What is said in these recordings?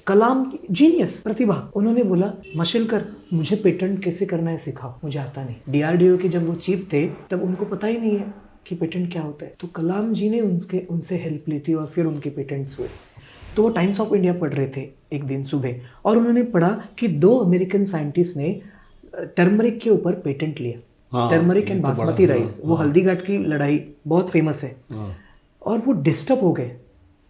कलाम की जीनियस प्रतिभा। उन्होंने बोला मशेलकर मुझे पेटेंट कैसे करना है सिखाओ, मुझे आता नहीं। डीआरडीओ के जब वो चीफ थे तब उनको पता ही नहीं है कि पेटेंट क्या होता है, तो कलाम जी ने उनसे हेल्प ली थी और फिर उनके पेटेंट्स हुए। तो वो टाइम्स ऑफ इंडिया पढ़ रहे थे एक दिन सुबह और उन्होंने पढ़ा कि 2 अमेरिकन साइंटिस्ट ने टर्मरिक के ऊपर पेटेंट लिया। हाँ, टर्मरिक ये एंड तो बड़ा, बासमती राइस, वो हाँ। हल्दीघाट की लड़ाई बहुत फेमस है। हाँ। और वो डिस्टर्ब हो गए।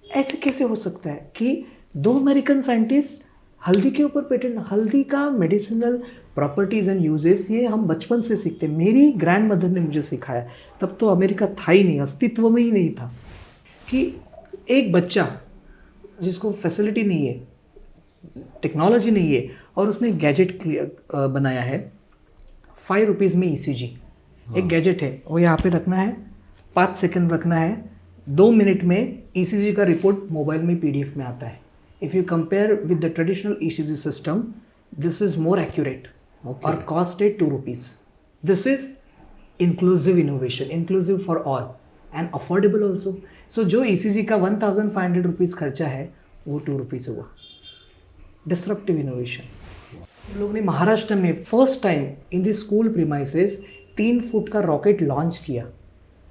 ऐसे कैसे हो सकता है कि 2 अमेरिकन साइंटिस्ट हल्दी के ऊपर पेटेंट, हल्दी का मेडिसिनल प्रॉपर्टीज एंड यूजेस ये हम बचपन से सीखते। मेरी ग्रैंड मदर ने मुझे सिखाया, तब तो अमेरिका था ही नहीं, अस्तित्व में ही नहीं था, कि एक बच्चा जिसको फैसिलिटी नहीं है, टेक्नोलॉजी नहीं है और उसने गैजेट बनाया है। 5 रुपीज़ में ईसीजी एक गैजेट है, वो यहाँ पे रखना है, 5 सेकंड रखना है, 2 मिनट में ईसीजी का रिपोर्ट मोबाइल में पीडीएफ में आता है। If you compare with the traditional ECG system, this is more accurate और कॉस्ट है 2 rupees. This is inclusive innovation, inclusive for all and affordable also. So जो ईसीजी का 1500 रुपीज़ खर्चा है वो 2 रुपीज़ हुआ। Disruptive innovation. हम लोग ने महाराष्ट्र में first time in the school premises 3 foot का रॉकेट लॉन्च किया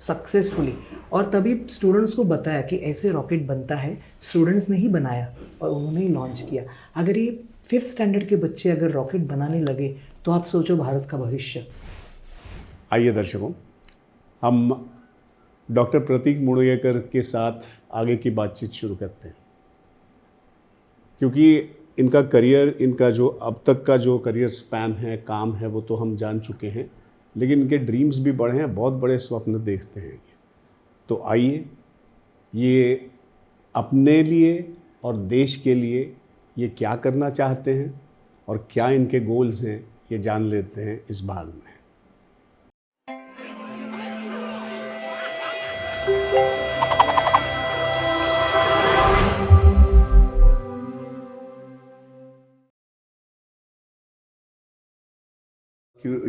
सक्सेसफुली, और तभी स्टूडेंट्स को बताया कि ऐसे रॉकेट बनता है। स्टूडेंट्स ने ही बनाया और उन्होंने ही लॉन्च किया। अगर ये 5th स्टैंडर्ड के बच्चे अगर रॉकेट बनाने लगे तो आप सोचो भारत का भविष्य। आइए दर्शकों, हम डॉक्टर प्रतीक मुड़गेकर के साथ आगे की बातचीत शुरू करते हैं, क्योंकि इनका करियर, इनका जो अब तक का जो करियर स्पैन है, काम है, वो तो हम जान चुके हैं, लेकिन इनके ड्रीम्स भी बड़े हैं, बहुत बड़े स्वप्न देखते हैं। तो आइए ये अपने लिए और देश के लिए ये क्या करना चाहते हैं और क्या इनके गोल्स हैं, ये जान लेते हैं इस भाग में।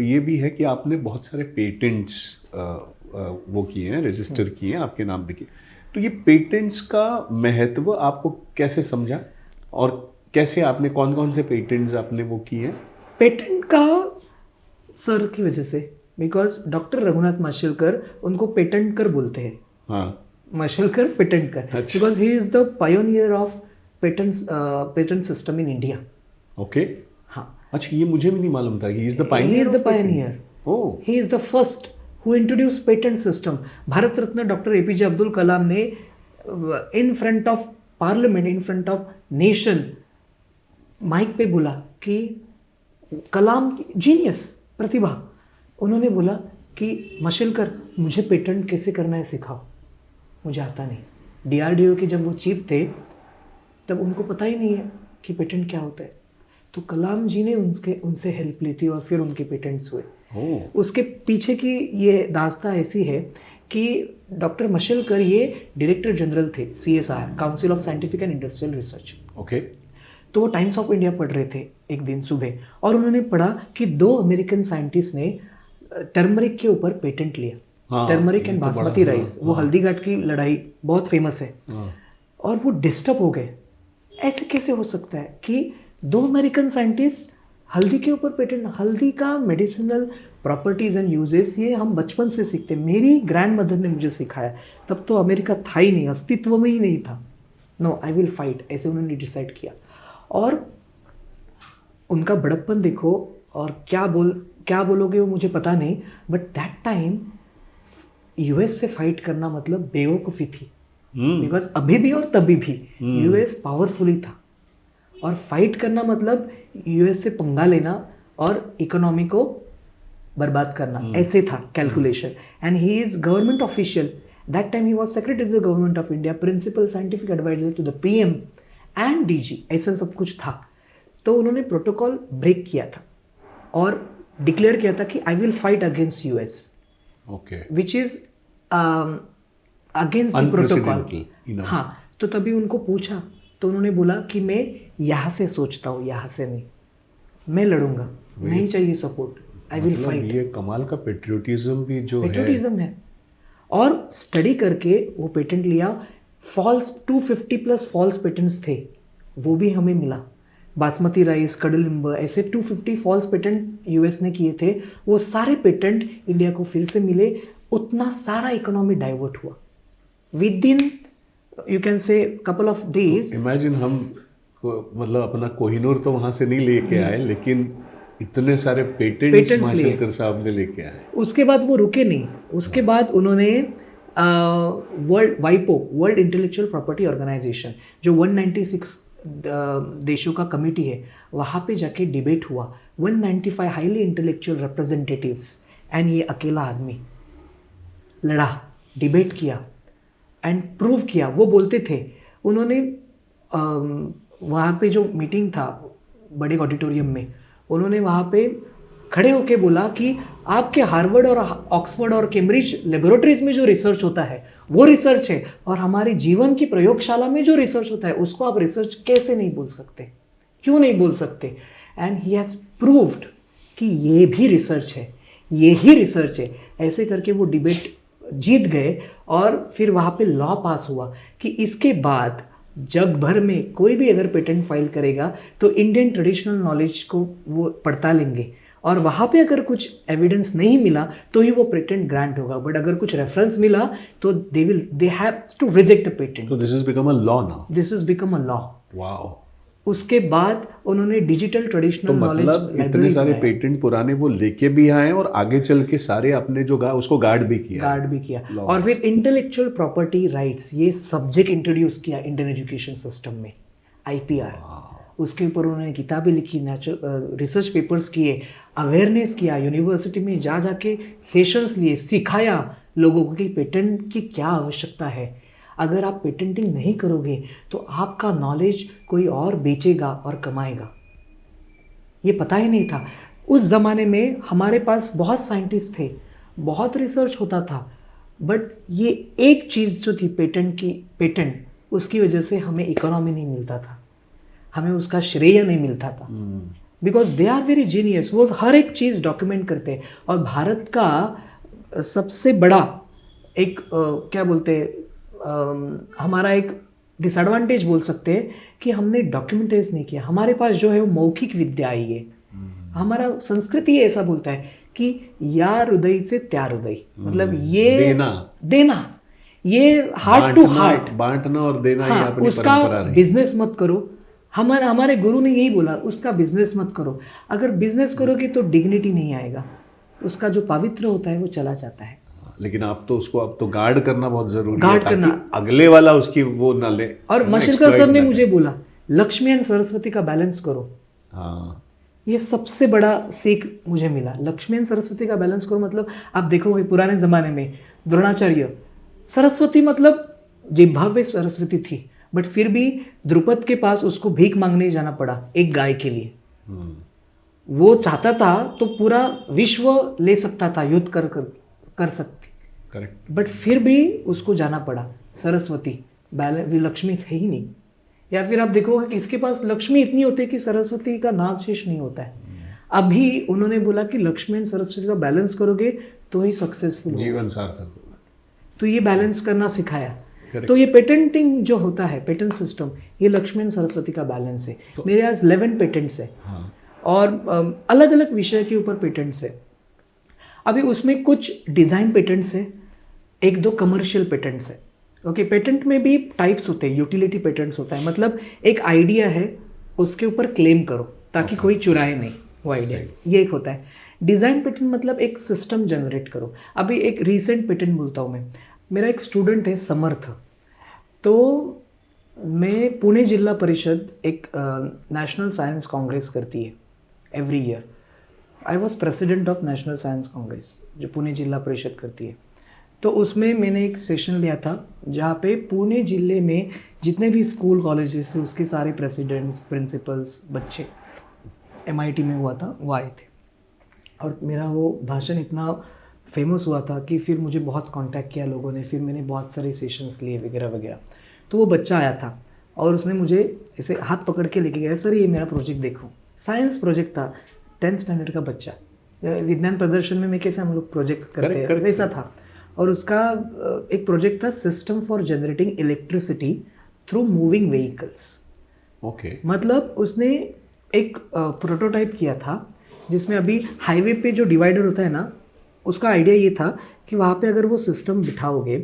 ये भी है कि आपने बहुत सारे पेटेंट्स वो किए हैं, रजिस्टर किए हैं, आपके नाम लिखे। तो ये पेटेंट्स का महत्व आपको कैसे समझा और कैसे आपने, कौन कौन से पेटेंट्स आपने वो किए? पेटेंट का सर की वजह से, बिकॉज डॉक्टर रघुनाथ माशेलकर उनको पेटेंट कर बोलते हैं। हाँ, माशेलकर पेटेंट कर, अच्छा। Because he is the pioneer of patent system in India. Okay. हाँ, अच्छा, ये मुझे भी नहीं मालूम था। ही इज द he पायनियर is the pioneer. Oh, He is the first who introduced patent system. Bharat Ratna doctor APJ Abdul Kalam ने in front of parliament, in front of nation, mike पे बोला कि कलाम की जीनियस प्रतिभा। उन्होंने बोला कि मशेलकर मुझे पेटेंट कैसे करना है सिखाओ, मुझे आता नहीं। डीआरडीओ के जब वो चीफ थे तब उनको पता ही नहीं है कि पेटेंट क्या होता है, तो कलाम जी ने उनसे हेल्प ली थी और फिर उनके पेटेंट्स हुए। उसके पीछे की ये दास्तां ऐसी है कि डॉक्टर मशेलकर ये डायरेक्टर जनरल थे CSR, council of scientific and industrial research. Okay. तो वो टाइम्स ऑफ इंडिया पढ़ रहे थे एक दिन सुबह और उन्होंने पढ़ा कि 2 अमेरिकन साइंटिस्ट ने टर्मरिक के ऊपर पेटेंट लिया। हाँ, टर्मरिक ये एंड तो बड़ा, बासमती राइस, वो हाँ। हल्दीघाट की लड़ाई बहुत फेमस है। हाँ। और वो डिस्टर्ब हो गए। ऐसे कैसे हो सकता है कि 2 अमेरिकन साइंटिस्ट हल्दी के ऊपर पेटेंट, हल्दी का मेडिसिनल प्रॉपर्टीज एंड यूजेस ये हम बचपन से सीखते। मेरी ग्रैंड मदर ने मुझे सिखाया, तब तो अमेरिका था ही नहीं, अस्तित्व में ही नहीं था। नो, आई विल फाइट, ऐसे उन्होंने डिसाइड किया। और उनका बड़प्पन देखो, और क्या बोलोगे वो मुझे पता नहीं, बट दैट टाइम यूएस से फाइट करना मतलब बेवकूफ़ी थी, बिकॉज अभी भी और तभी भी यूएस पावरफुली था, और फाइट करना मतलब यूएस से पंगा लेना और इकोनॉमी को बर्बाद करना, ऐसे था calculation. And he is government official that time, he was secretary to the government of India, principal scientific advisor to the PM and DG, ऐसा सब कुछ था। तो उन्होंने प्रोटोकॉल ब्रेक किया था और डिक्लेयर किया था कि I will fight against US, okay, which is against the protocol. हाँ, तो तभी उनको पूछा तो उन्होंने बोला कि मैं यहाँ से सोचता हूँ, यहाँ से नहीं, मैं लड़ूंगा, नहीं चाहिए सपोर्ट, आई विल फाइट। ये कमाल का पेट्रियोटिज्म भी जो पेट्रियोटिज्म है। और स्टडी करके वो पेटेंट लिया। फॉल्स 250 प्लस फॉल्स पेटेंट्स थे वो भी हमें मिला। बासमती राइस, कडलिंब, ऐसे 250 फॉल्स पेटेंट यूएस ने किए थे, वो सारे पेटेंट इंडिया को फिर से मिले। उतना सारा इकोनॉमी डाइवर्ट हुआ with in you can say couple of days. Imagine हम मतलब अपना कोहिनूर तो वहां से नहीं लेके आए, लेकिन इतने सारे पेटेंट्स माशंकर साहब ने लेके आए। उसके बाद वो रुके नहीं, उसके बाद उन्होंने वर्ल्ड इंटेलेक्चुअल प्रॉपर्टी ऑर्गेनाइजेशन, जो 196 देशों का कमिटी है, वहाँ पे जाके डिबेट हुआ। 195 हाईली इंटेलेक्चुअल रिप्रेजेंटेटिव्स एंड ये अकेला आदमी लड़ा, डिबेट किया एंड प्रूव किया। वो बोलते थे, उन्होंने वहाँ पे जो मीटिंग था बड़े ऑडिटोरियम में, उन्होंने वहाँ पे खड़े होके बोला कि आपके हार्वर्ड और ऑक्सफोर्ड और कैम्ब्रिज लेबोरेटरीज में जो रिसर्च होता है वो रिसर्च है, और हमारे जीवन की प्रयोगशाला में जो रिसर्च होता है उसको आप रिसर्च कैसे नहीं बोल सकते, क्यों नहीं बोल सकते? एंड ही हैज़ प्रूव्ड कि ये भी रिसर्च है, ये ही रिसर्च है। ऐसे करके वो डिबेट जीत गए और फिर वहाँ पे लॉ पास हुआ कि इसके बाद जग भर में कोई भी अगर पेटेंट फाइल करेगा तो इंडियन ट्रेडिशनल नॉलेज को वो पड़तालेंगे, और वहाँ पे अगर कुछ एविडेंस नहीं मिला तो ही वो पेटेंट ग्रांट होगा, बट अगर कुछ रेफरेंस मिला तो they have to reject the patent. तो this is become a law now. This is become a law. Wow. उसके बाद उन्होंने डिजिटल ट्रेडिशनल नॉलेज, मतलब इतने सारे पेटेंट पुराने वो लेके भी आए और आगे चल के सारे अपने जो उसको गार्ड भी किया। और फिर इंटेलेक्चुअल प्रॉपर्टी राइट्स ये सब्जेक्ट इंट्रोड्यूस किया इंडियन एजुकेशन सिस्टम में, IPR। उसके ऊपर उन्होंने किताबें लिखी, रिसर्च पेपर्स किए, अवेयरनेस किया, यूनिवर्सिटी में जाके सेशंस लिए, सिखाया लोगों को कि पेटेंट की क्या आवश्यकता है। अगर आप पेटेंटिंग नहीं करोगे तो आपका नॉलेज कोई और बेचेगा और कमाएगा। ये पता ही नहीं था। उस ज़माने में हमारे पास बहुत साइंटिस्ट थे, बहुत रिसर्च होता था, बट ये एक चीज़ जो थी पेटेंट, उसकी वजह से हमें इकोनॉमी नहीं मिलता था, हमें उसका श्रेय नहीं मिलता था, because they are very genius. वो हर एक चीज़ डॉक्यूमेंट करते हैं। और भारत का सबसे बड़ा एक क्या बोलते हैं, हमारा एक डिसएडवांटेज बोल सकते हैं कि हमने डॉक्यूमेंटाइज नहीं किया। हमारे पास जो है वो मौखिक विद्या आई है। हमारा संस्कृति ऐसा बोलता है कि या हृदय से त्या हृदय, मतलब ये देना ये हार्ट टू हार्ट, बांटना और देना, ये अपनी उसका परंपरा रही। बिजनेस मत करो। हमारे गुरु ने यही बोला, उसका बिजनेस मत करो। अगर बिजनेस करोगे तो डिग्निटी नहीं आएगा, उसका जो पवित्र होता है वो चला जाता है। लेकिन आप तो उसको अब तो गार्ड करना बहुत जरूरी गार्ड है, करना, अगले वाला उसकी वो ना ले। और माशंकर सर ने मुझे बोला लक्ष्मी एंड सरस्वती का बैलेंस करो। हाँ, ये सबसे बड़ा सीख मुझे मिला। लक्ष्मी एंड सरस्वती का बैलेंस करो मतलब आप देखोगे पुराने ज़माने में द्रोणाचार्य, सरस्वती मतलब जिम्बाब्वे सरस्वती थी, बट फिर भी द्रुपद के पास उसको भीख मांगने जाना पड़ा एक गाय के लिए। वो चाहता था तो पूरा विश्व ले सकता था, युद्ध कर सकते, करेक्ट, बट फिर भी उसको जाना पड़ा। सरस्वती लक्ष्मी है ही नहीं। या फिर आप देखोगे कि इसके पास लक्ष्मी इतनी होती है कि सरस्वती का नाम शेष नहीं होता है। अभी उन्होंने बोला कि लक्ष्मी एंड सरस्वती का बैलेंस करोगे तो ही सक्सेसफुल जीवन सार्थक होगा। तो ये बैलेंस करना सिखाया। तो ये पेटेंटिंग जो होता है, पेटेंट सिस्टम, ये लक्ष्मी एंड सरस्वती का बैलेंस है। तो मेरे पास 11 पेटेंट्स है। हाँ। और अलग अलग विषय के ऊपर पेटेंट्स है। अभी उसमें कुछ डिज़ाइन पेटेंट्स है, एक दो कमर्शियल पेटेंट्स है। ओके, पेटेंट में भी टाइप्स होते हैं। यूटिलिटी पेटेंट्स होता है, मतलब एक आइडिया है उसके ऊपर क्लेम करो ताकि कोई चुराए नहीं वो आइडिया, ये एक होता है। डिज़ाइन पेटेंट मतलब एक सिस्टम जनरेट करो। अभी एक रीसेंट पेटेंट बोलता हूँ मैं। मेरा एक स्टूडेंट है समर्थ, तो मैं पुणे जिला परिषद एक नेशनल साइंस कांग्रेस करती है every year. I was president of national science Congress जो पुणे जिला परिषद करती है। तो उसमें मैंने एक सेशन लिया था जहाँ पे पुणे ज़िले में जितने भी स्कूल कॉलेजेस थे उसके सारे प्रेसिडेंट्स, प्रिंसिपल्स, बच्चे, MIT में हुआ था, वो आए थे। और मेरा वो भाषण इतना फेमस हुआ था कि फिर मुझे बहुत कांटेक्ट किया लोगों ने, फिर मैंने बहुत सारे सेशंस लिए वगैरह वगैरह। तो वो बच्चा आया था और उसने मुझे ऐसे हाथ पकड़ के लेके गया, सर ये मेरा प्रोजेक्ट देखो। साइंस प्रोजेक्ट था, 10th स्टैंडर्ड का बच्चा। विज्ञान प्रदर्शन में कैसे हम लोग प्रोजेक्ट करते हैं वैसा था। और उसका एक प्रोजेक्ट था system for generating electricity through moving vehicles. Okay. मतलब उसने एक प्रोटोटाइप किया था जिसमें अभी हाईवे पे जो डिवाइडर होता है ना, उसका आइडिया ये था कि वहाँ पे अगर वो सिस्टम बिठाओगे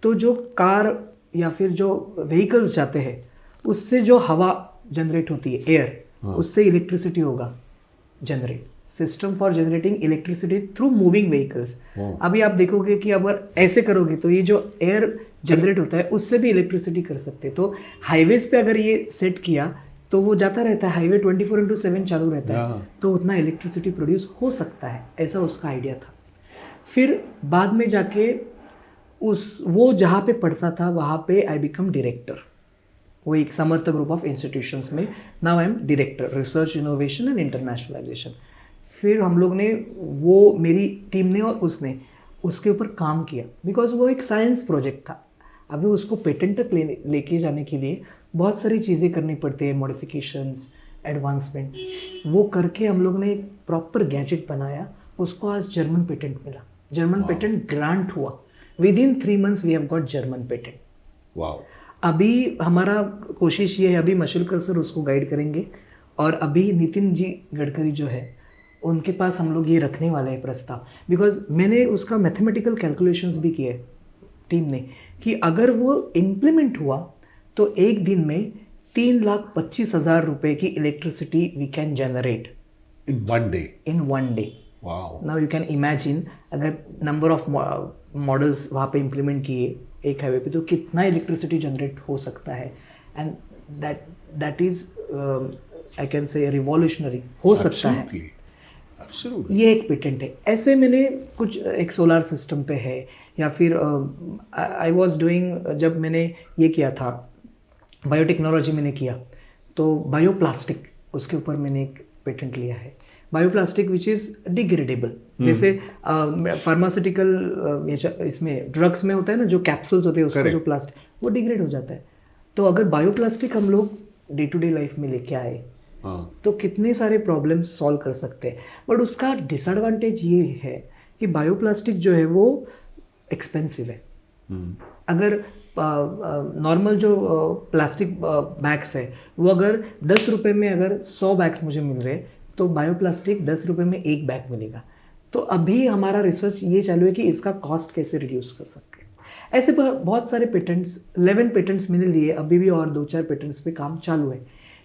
तो जो कार या फिर जो व्हीकल्स जाते हैं उससे जो हवा जनरेट होती है, एयर, उससे इलेक्ट्रिसिटी होगा generate, system for generating electricity through moving vehicles. अभी आप देखोगे कि अगर ऐसे करोगे तो ये जो एयर जनरेट होता है उससे भी इलेक्ट्रिसिटी कर सकते हैं। तो हाईवेज पे अगर ये सेट किया तो वो जाता रहता है, हाईवे 24/7 चालू रहता है, तो उतना इलेक्ट्रिसिटी प्रोड्यूस हो सकता है, ऐसा उसका आइडिया था। फिर बाद में जाके वो जहाँ पे पढ़ता था वहाँ पे आई बिकम डायरेक्टर, वो एक समर्थ ग्रुप ऑफ इंस्टीट्यूशंस में, now I am director research innovation and internationalisation. फिर हम लोग ने, वो मेरी टीम ने और उसने उसके ऊपर काम किया, बिकॉज वो एक साइंस प्रोजेक्ट था। अभी उसको पेटेंट तक लेके जाने के लिए बहुत सारी चीज़ें करनी पड़ती है, मॉडिफिकेशंस, एडवांसमेंट, वो करके हम लोग ने एक प्रॉपर गैजेट बनाया, उसको आज जर्मन पेटेंट मिला, जर्मन पेटेंट ग्रांट हुआ, within 3 months we have got German patent. Wow. अभी हमारा कोशिश ये है, अभी मशुलकर सर उसको गाइड करेंगे, और अभी नितिन जी गडकरी जो है उनके पास हम लोग ये रखने वाले हैं प्रस्ताव, बिकॉज मैंने उसका मैथमेटिकल कैलकुलेशंस भी किए टीम ने कि अगर वो इम्प्लीमेंट हुआ तो एक दिन में 3,25,000 रुपए की electricity we can generate in one day. Wow. Now you can imagine अगर नंबर ऑफ मॉडल्स वहाँ पे इम्प्लीमेंट किए एक हाईवे पे तो कितना इलेक्ट्रिसिटी जनरेट हो सकता है, and that is I can say revolutionary हो सकता है। ये एक पेटेंट है। ऐसे मैंने कुछ एक सोलार सिस्टम पे है, या फिर आई वॉज डूइंग, जब मैंने ये किया था बायोटेक्नोलॉजी मैंने किया, तो बायोप्लास्टिक उसके ऊपर मैंने एक पेटेंट लिया है, बायोप्लास्टिक विच इज़ डिग्रेडेबल। जैसे फार्मास्यूटिकल इसमें ड्रग्स में होता है ना, जो कैप्सूल्स होते हैं उसका जो प्लास्टिक वो डिग्रेड हो जाता है। तो अगर बायोप्लास्टिक हम लोग डे टू डे लाइफ में लेके आए तो कितने सारे प्रॉब्लम्स सॉल्व कर सकते हैं। बट उसका डिसएडवांटेज ये है कि बायोप्लास्टिक जो है वो एक्सपेंसिव है। अगर नॉर्मल जो प्लास्टिक बैग्स है वो अगर 10 रुपये में अगर 100 बैग्स मुझे मिल रहे तो बायोप्लास्टिक 10 रुपये में एक बैग मिलेगा। तो अभी हमारा रिसर्च ये चालू है कि इसका कॉस्ट कैसे रिड्यूस कर सकते हैं। ऐसे बहुत सारे पेटेंट्स, 11 पेटेंट्स मैंने लिए, अभी भी और 2-4 पेटेंट्स पे काम चालू है।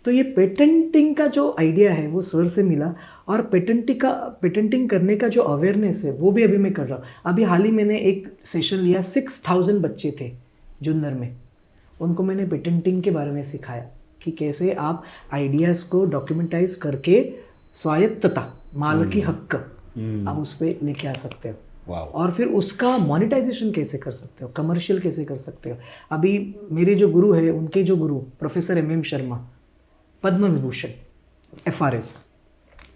तो ये पेटेंटिंग का जो आइडिया है वो सर से मिला, और पेटेंटिंग करने का जो अवेयरनेस है वो भी अभी मैं कर रहा हूँ। अभी हाल ही मैंने एक सेशन लिया, 6000 बच्चे थे जुन्नर में, उनको मैंने पेटेंटिंग के बारे में सिखाया कि कैसे आप आइडियाज़ को डॉक्यूमेंटाइज करके स्वायत्तता, मालिकी हक आप उस पर लेके आ सकते हो, और फिर उसका मोनेटाइजेशन कैसे कर सकते हो, कमर्शियल कैसे कर सकते हो। अभी मेरे जो गुरु है, उनके जो गुरु professor MM Sharma, Padma Vibhushan, FRS,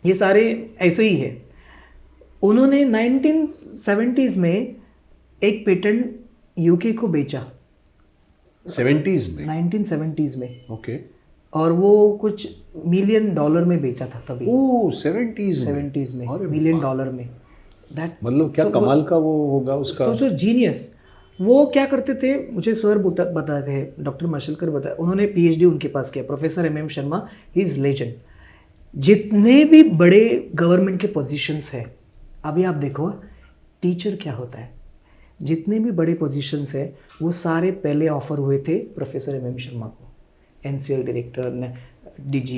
ये सारे ऐसे ही है। उन्होंने 1970s में एक पेटेंट UK को बेचा, 70s में, 1970s में, ओके। और वो कुछ $1 मिलियन में बेचा था तभी। ओह, 70s में $1 मिलियन में। दैट मतलब क्या कमाल का वो होगा उसका। सोचो, जीनियस। वो क्या करते थे, मुझे सर बताए थे, डॉक्टर मशलकर बताए, उन्होंने PhD उनके पास किया, professor MM Sharma, he is legend. जितने भी बड़े गवर्नमेंट के पोजीशंस है, अभी आप देखो टीचर क्या होता है, जितने भी बड़े पोजीशंस है वो सारे पहले ऑफर हुए थे प्रोफेसर MM शर्मा को, NCL director, DG,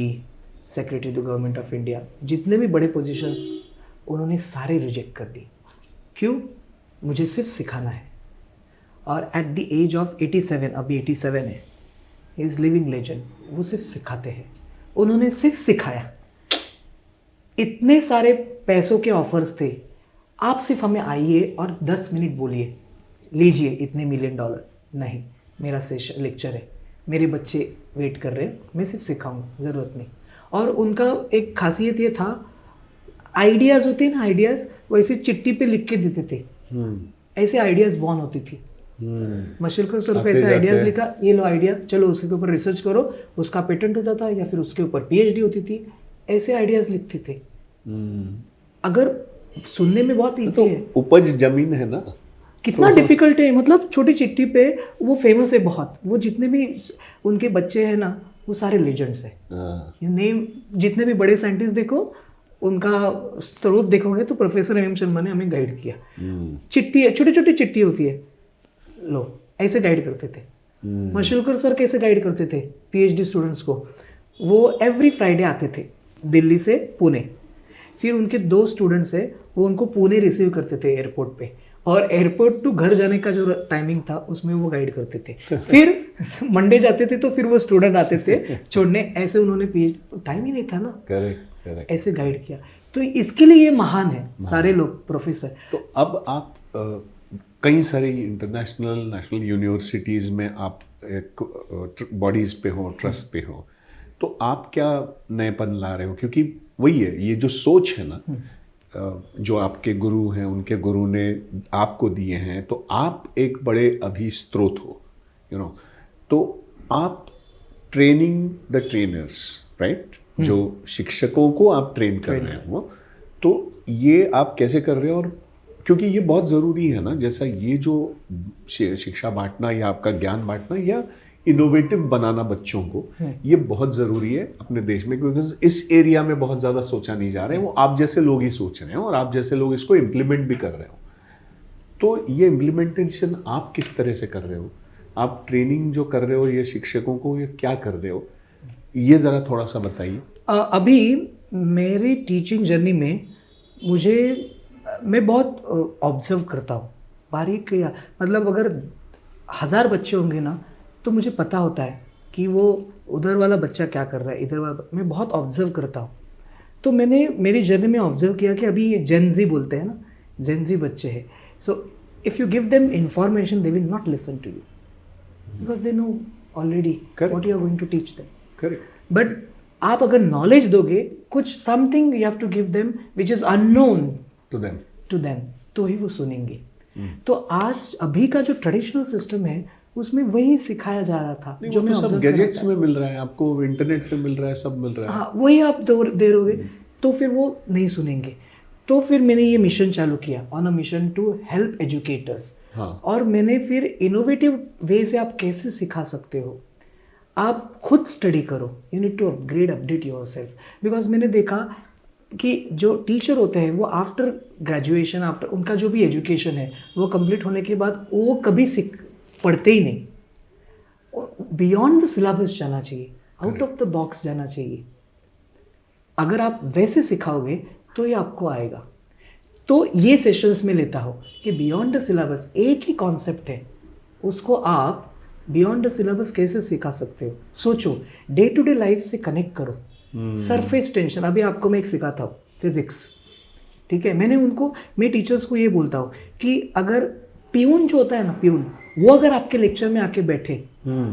secretary to government of India, जितने भी बड़े पोजीशंस उन्होंने सारे रिजेक्ट कर दी। क्यों? मुझे सिर्फ सिखाना है। और एट द एज ऑफ 87, अभी 87 है, ही इज़ लिविंग लेजेंड। वो सिर्फ सिखाते हैं, उन्होंने सिर्फ सिखाया। इतने सारे पैसों के ऑफर्स थे, आप सिर्फ हमें आइए और 10 मिनट बोलिए, लीजिए इतने $1 मिलियन। नहीं, मेरा सेशन लेक्चर है, मेरे बच्चे वेट कर रहे हैं, मैं सिर्फ सिखाऊंगा, ज़रूरत नहीं। और उनका एक खासियत ये था, आइडियाज़ होते हैं ना, आइडियाज़ वैसे चिट्ठी पे लिख के देते थे, ऐसे आइडियाज़ बॉर्न होती थी। मशलकर सर पे ऐसे आइडियाज़ लिखा, ये लो आइडिया, चलो उसके ऊपर रिसर्च करो, उसका पेटेंट होता था, या फिर उसके ऊपर PhD होती थी। ऐसे आइडियाज़ लिखते थे। अगर सुनने में बहुत ईजी है, उपज जमीन है ना, कितना डिफिकल्ट है। मतलब छोटी चिट्ठी पे वो फेमस है बहुत, वो जितने भी उनके बच्चे हैं ना, वो सारे लेजेंड्स हैं। हाँ, यू नेम जितने भी बड़े साइंटिस्ट देखो, उनका स्रोत देखोगे तो प्रोफेसर एम शर्मा ने हमें गाइड किया। चिट्ठी है, छोटी छोटी चिट्ठी होती है, लो ऐसे गाइड करते थे। मशूलकर सर कैसे गाइड करते थे पीएचडी स्टूडेंट्स को? वो एवरी फ्राइडे आते थे दिल्ली से पुणे, फिर उनके 2 स्टूडेंट्स है वो उनको पुणे रिसीव करते थे एयरपोर्ट पे, और एयरपोर्ट टू घर जाने का जो टाइमिंग था उसमें वो गाइड करते थे। फिर मंडे जाते थे तो फिर वो स्टूडेंट आते थे छोड़ने, ऐसे उन्होंने टाइम ही नहीं था ना, करेक्ट करेक्ट। ऐसे गाइड किया। तो इसके लिए ये महान है सारे लोग प्रोफेसर। तो अब आप कई सारी इंटरनेशनल नेशनल यूनिवर्सिटीज़ में आप एक बॉडीज़ पे हो, ट्रस्ट पे हो, तो आप क्या नएपन ला रहे हो? क्योंकि वही है, ये जो सोच है ना, जो आपके गुरु हैं उनके गुरु ने आपको दिए हैं, तो आप एक बड़े अभी स्रोत हो, यू नो। तो आप ट्रेनिंग द ट्रेनर्स, राइट, जो शिक्षकों को आप ट्रेन कर रहे हो, तो ये आप कैसे कर रहे हो? और क्योंकि ये बहुत ज़रूरी है ना, जैसा ये जो शिक्षा बांटना या आपका ज्ञान बांटना या इनोवेटिव बनाना बच्चों को, ये बहुत ज़रूरी है अपने देश में, क्योंकि इस एरिया में बहुत ज़्यादा सोचा नहीं जा रहा है। वो आप जैसे लोग ही सोच रहे हैं और आप जैसे लोग इसको इम्प्लीमेंट भी कर रहे हो। तो ये इम्प्लीमेंटेशन आप किस तरह से कर रहे हो? आप ट्रेनिंग जो कर रहे हो ये शिक्षकों को, ये क्या कर रहे हो, ये ज़रा थोड़ा सा बताइए। अभी मेरी टीचिंग जर्नी में मैं बहुत ऑब्जर्व करता हूँ, बारीक या मतलब अगर 1000 बच्चे होंगे ना तो मुझे पता होता है कि वो उधर वाला बच्चा क्या कर रहा है, इधर वाला मैं बहुत ऑब्जर्व करता हूँ। तो मैंने मेरी जर्नी में ऑब्जर्व किया कि अभी ये जेनजी बोलते हैं ना, जेनजी बच्चे हैं। So if you give them information they will not listen to you because they know already what you are going to teach them. Correct. But आप अगर नॉलेज दोगे, कुछ something you have to give them which is unknown to them, तो ही वो सुनेंगे। तो आज अभी का जो ट्रेडिशनल सिस्टम है उसमें वही सिखाया जा रहा था जो मैं सब गैजेट्स में मिल रहा है, आपको इंटरनेट पे मिल रहा है, सब मिल रहा है। हाँ, वही आप दे रहोगे तो फिर वो नहीं सुनेंगे। तो फिर मैंने ये मिशन चालू किया, on a mission to help educators. और मैंने फिर इनोवेटिव वे से आप कैसे सिखा सकते हो, आप खुद स्टडी करो, you need to update yourself. Because मैंने देखा कि जो टीचर होते हैं वो आफ्टर ग्रेजुएशन, आफ्टर उनका जो भी एजुकेशन है वो कंप्लीट होने के बाद वो कभी पढ़ते ही नहीं, बियॉन्ड द सिलेबस जाना चाहिए, आउट ऑफ द बॉक्स जाना चाहिए। अगर आप वैसे सिखाओगे तो ये आपको आएगा। तो ये सेशंस में लेता हो कि बियॉन्ड द सिलेबस एक ही कॉन्सेप्ट है, उसको आप बियॉन्ड द सिलेबस कैसे सिखा सकते हो। सोचो, डे टू डे लाइफ से कनेक्ट करो। सरफेस टेंशन, अभी आपको मैं एक सिखाता हूँ फिजिक्स, ठीक है। मैं टीचर्स को ये बोलता हूँ कि अगर प्यून जो होता है ना, प्यून, वो अगर आपके लेक्चर में आके बैठे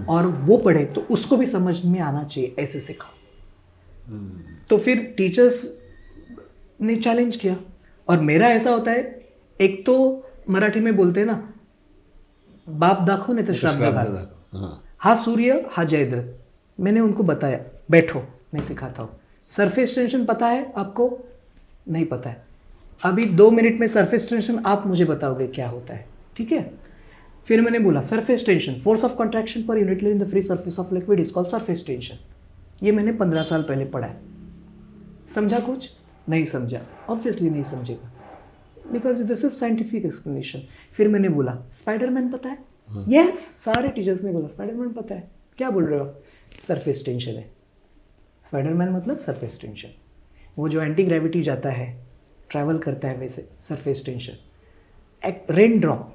और वो पढ़े तो उसको भी समझ में आना चाहिए, ऐसे सिखाओ। तो फिर टीचर्स ने चैलेंज किया। और मेरा ऐसा होता है, एक तो मराठी में बोलते हैं ना, बाप दाखो नहीं तो श्राद्ध दाखो, हा सूर्य हा जयद्रथ। मैंने उनको बताया, बैठो मैं सिखाता हूँ। सरफेस टेंशन पता है आपको? नहीं पता है। अभी 2 मिनट में सरफेस टेंशन आप मुझे बताओगे क्या होता है, ठीक है। फिर मैंने बोला surface tension, force of contraction per unit in the free surface of liquid is called surface tension. ये मैंने 15 साल पहले पढ़ा है। समझा कुछ? नहीं समझा, ऑब्वियसली नहीं समझेगा, because this is scientific explanation. फिर मैंने बोला स्पाइडरमैन पता है? यस, सारे टीचर्स ने बोला स्पाइडरमैन पता है। क्या बोल रहे हो? सरफेस टेंशन है। स्पाइडरमैन मतलब सरफेस टेंशन, वो जो एंटी ग्रेविटी जाता है, ट्रैवल करता है, वैसे सरफेस टेंशन। रेन ड्रॉप,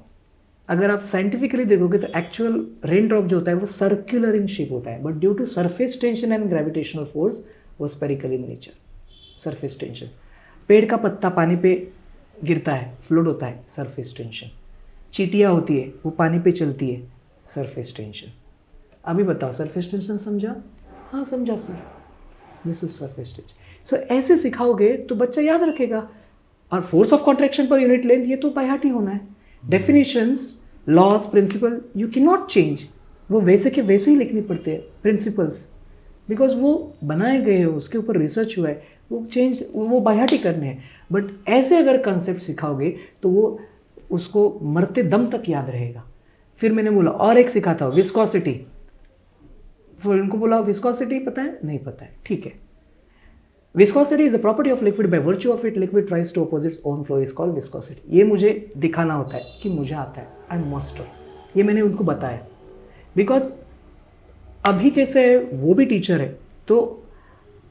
अगर आप साइंटिफिकली देखोगे तो एक्चुअल रेन ड्रॉप जो होता है वो सर्कुलर इन शेप होता है, but due to surface tension and gravitational force वो spherical in nature. Surface tension. पेड़ का पत्ता पानी पे गिरता है, फ्लोट होता है, सरफेस टेंशन। चींटियाँ होती है, वो पानी पे चलती है, सरफेस टेंशन। अभी बताओ, सरफेस टेंशन समझा? हाँ समझा sir, this is surface tension. So ऐसे सिखाओगे तो बच्चा याद रखेगा। और force of contraction per unit length, ये तो बाय हार्ट ही होना है। Definitions, laws, principle you can not change, वो वैसे के वैसे ही लिखने पड़ते हैं प्रिंसिपल्स, बिकॉज वो बनाए गए हैं, उसके ऊपर रिसर्च हुआ है, वो चेंज वो बाय हार्ट ही करने हैं। बट ऐसे अगर कंसेप्ट सिखाओगे तो वो उसको मरते दम तक याद रहेगा। फिर मैंने बोला और एक सिखाता हूँ, विस्कोसिटी। फिर उनको बोला विस्कोसिटी पता है, नहीं पता है, ठीक है। Viscosity is the property of liquid, by virtue of it liquid tries to oppose its own flow, is called viscosity. ये मुझे दिखाना होता है कि मुझे आता है, आई एम मास्टर, ये मैंने उनको बताया। बिकॉज अभी कैसे है, वो भी टीचर है, तो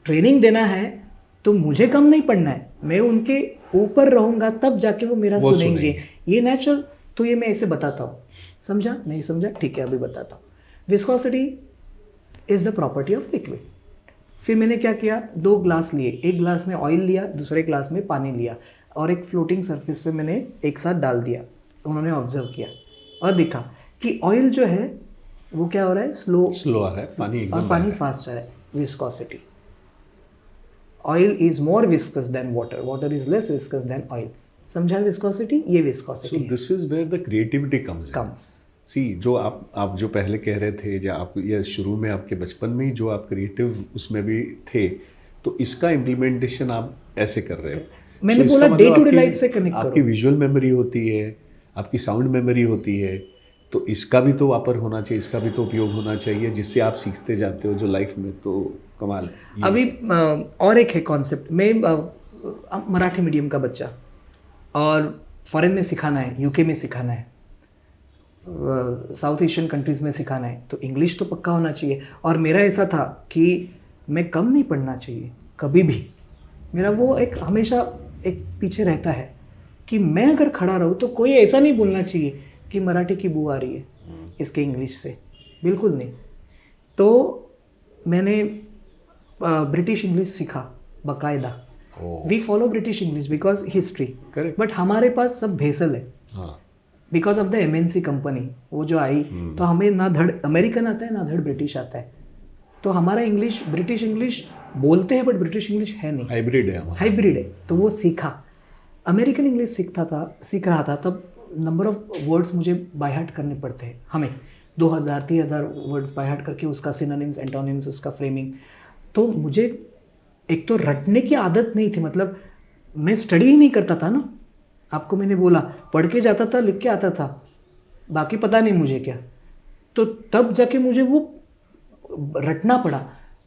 ट्रेनिंग देना है तो मुझे कम नहीं पढ़ना है, मैं उनके ऊपर रहूंगा तब जाके वो मेरा सुनेंगे, ये नेचुरल। तो ये मैं ऐसे बताता हूँ, समझा नहीं समझा, ठीक है अभी बताता हूँ। Viscosity is the property of liquid. फिर मैंने क्या किया, 2 ग्लास लिए, एक ग्लास में ऑयल लिया, दूसरे ग्लास में पानी लिया, और एक फ्लोटिंग सरफेस पे मैंने एक साथ डाल दिया। उन्होंने ऑब्जर्व किया और देखा कि ऑयल जो है वो क्या हो रहा है, स्लो आ रहा है, पानी और एकदम पानी फास्ट आ रहा है। Viscosity, oil is more viscous than water, water is less viscous than oil. समझा विस्कोसिटी, ये viscosity so this is where the creativity comes. See जो आप जो पहले कह रहे थे, या आप ये शुरू में आपके बचपन में ही जो आप क्रिएटिव उसमें भी थे, तो इसका इम्प्लीमेंटेशन आप ऐसे कर रहे हो। मैंने बोला डे टू डे लाइफ से कनेक्ट करो। आपकी विजुअल मेमोरी होती है, आपकी साउंड मेमोरी होती है, तो इसका भी तो वापर होना चाहिए, इसका भी तो उपयोग होना चाहिए, जिससे आप सीखते जाते हो जो लाइफ में। तो कमाल है। अभी और एक है कॉन्सेप्ट, मैं मराठी मीडियम का बच्चा, और फॉरेन में सिखाना है, यूके में सिखाना है, साउथ एशियन कंट्रीज़ में सिखाना है, तो इंग्लिश तो पक्का होना चाहिए। और मेरा ऐसा था कि मैं कम नहीं पढ़ना चाहिए कभी भी, मेरा वो एक हमेशा एक पीछे रहता है कि मैं अगर खड़ा रहूँ तो कोई ऐसा नहीं बोलना चाहिए कि मराठी की बू आ रही है इसके इंग्लिश से, बिल्कुल नहीं। तो मैंने ब्रिटिश इंग्लिश सीखा बाकायदा। We follow British English because history, but हमारे पास सब भेसल है। Because of the MNC company वो जो आई, तो हमें ना धड़ अमेरिकन आता है ना धड़ ब्रिटिश आता है, तो हमारा इंग्लिश ब्रिटिश इंग्लिश बोलते हैं बट ब्रिटिश इंग्लिश है नहीं, हाइब्रिड है। तो वो सीखा, अमेरिकन इंग्लिश सीख रहा था तब नंबर ऑफ वर्ड्स मुझे बाय हार्ट करने पड़ते हैं, हमें 2000-3000 वर्ड्स बाय हार्ट करके उसका सिनोनिम्स, एंटोनिम्स, उसका फ्रेमिंग। तो मुझे एक तो रटने की आदत नहीं थी, मतलब मैं स्टडी ही नहीं करता था ना, आपको मैंने बोला पढ़ के जाता था, लिख के आता था, बाकी पता नहीं मुझे क्या। तो तब जाके मुझे वो रटना पड़ा,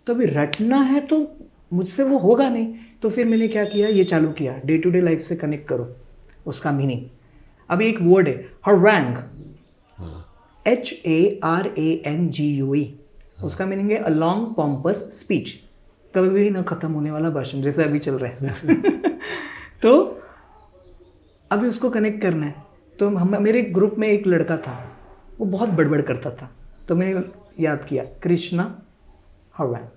तो अभी रटना है तो मुझसे वो होगा नहीं। तो फिर मैंने क्या किया, ये चालू किया, डे टू डे लाइफ से कनेक्ट करो उसका मीनिंग। अभी एक वर्ड है हरैंग, HARANGUE, उसका मीनिंग है अ लॉन्ग पॉम्पस स्पीच, कभी भी न खत्म होने वाला भाषण, जैसे अभी चल रहा है। तो अभी उसको कनेक्ट करना है। तो हम, मेरे ग्रुप में एक लड़का था, वो बहुत बड़बड़ करता था, तो मैंने याद किया कृष्णा हरैंग।